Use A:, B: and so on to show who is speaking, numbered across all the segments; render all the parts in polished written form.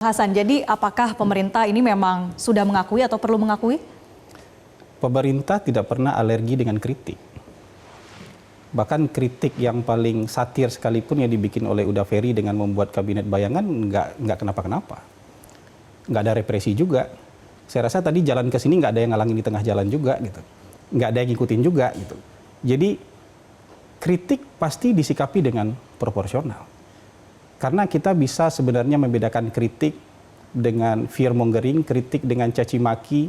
A: Hasan, jadi apakah pemerintah ini memang sudah mengakui atau perlu mengakui?
B: Pemerintah tidak pernah alergi dengan kritik. Bahkan kritik yang paling satir sekalipun yang dibikin oleh Uda Ferry dengan membuat kabinet bayangan nggak kenapa-kenapa. Nggak ada represi juga. Saya rasa tadi jalan ke sini nggak ada yang ngalangin di tengah jalan juga gitu. Nggak ada yang ngikutin juga gitu. Jadi kritik pasti disikapi dengan proporsional. Karena kita bisa sebenarnya membedakan kritik dengan fear mongering, kritik dengan caci maki,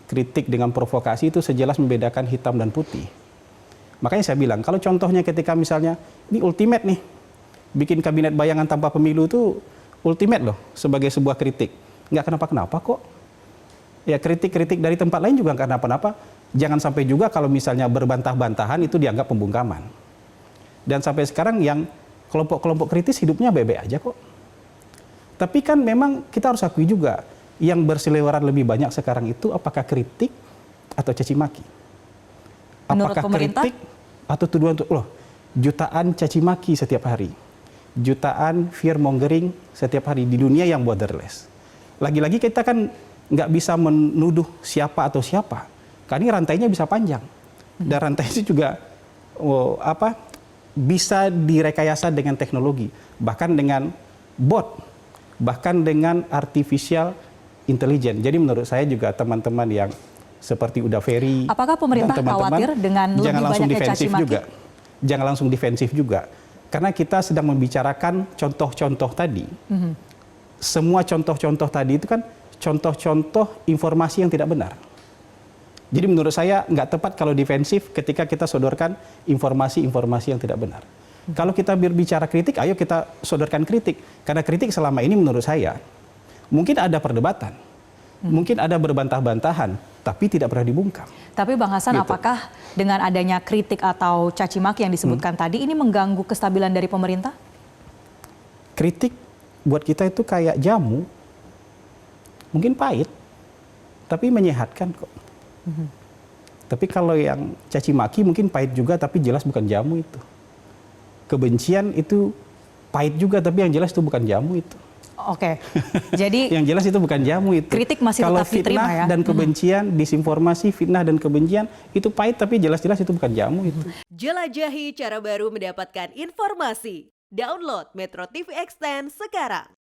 B: kritik dengan provokasi itu sejelas membedakan hitam dan putih. Makanya saya bilang, kalau contohnya ketika misalnya, ini ultimate nih, bikin kabinet bayangan tanpa pemilu itu ultimate loh sebagai sebuah kritik. Nggak kenapa-kenapa kok. Ya kritik-kritik dari tempat lain juga nggak kenapa-kenapa. Jangan sampai juga kalau misalnya berbantah-bantahan itu dianggap pembungkaman. Dan sampai sekarang yang kelompok-kelompok kritis hidupnya baik-baik aja kok. Tapi kan memang kita harus akui juga, yang berseliweran lebih banyak sekarang itu apakah kritik atau caci maki?
A: Menurut
B: Apakah
A: pemerintah?
B: kritik atau tuduhan untuk loh, jutaan caci maki setiap hari. Jutaan fear mongering setiap hari di dunia yang borderless. Lagi-lagi kita kan nggak bisa menuduh siapa atau siapa. Karena rantainya bisa panjang. Dan rantai itu juga bisa direkayasa dengan teknologi, bahkan dengan bot, bahkan dengan artificial intelligence. Jadi menurut saya juga teman-teman yang seperti Uda Ferry,
A: apakah pemerintah khawatir dengan lebih banyaknya caci maki?
B: juga. Jangan langsung defensif juga. Karena kita sedang membicarakan contoh-contoh tadi. Semua contoh-contoh tadi itu kan contoh-contoh informasi yang tidak benar. Jadi menurut saya nggak tepat kalau defensif ketika kita sodorkan informasi-informasi yang tidak benar. Kalau kita berbicara kritik, ayo kita sodorkan kritik. Karena kritik selama ini menurut saya, mungkin ada perdebatan, mungkin ada berbantah-bantahan, tapi tidak pernah dibungkam.
A: Tapi Bang Hasan,
B: Gitu.
A: apakah dengan adanya kritik atau caci maki yang disebutkan tadi, ini mengganggu kestabilan dari pemerintah?
B: Kritik buat kita itu kayak jamu, mungkin pahit, tapi menyehatkan kok. Tapi kalau yang caci maki mungkin pahit juga, tapi jelas bukan jamu itu. Kebencian itu pahit juga, tapi yang jelas itu bukan jamu itu.
A: Oke, jadi
B: yang jelas itu bukan jamu itu.
A: kritik masih
B: kalau
A: tetap diterima ya?
B: Kalau fitnah dan kebencian, disinformasi, fitnah dan kebencian itu pahit, tapi jelas-jelas itu bukan jamu itu.
C: Jelajahi cara baru mendapatkan informasi. Download Metro TV Extend sekarang.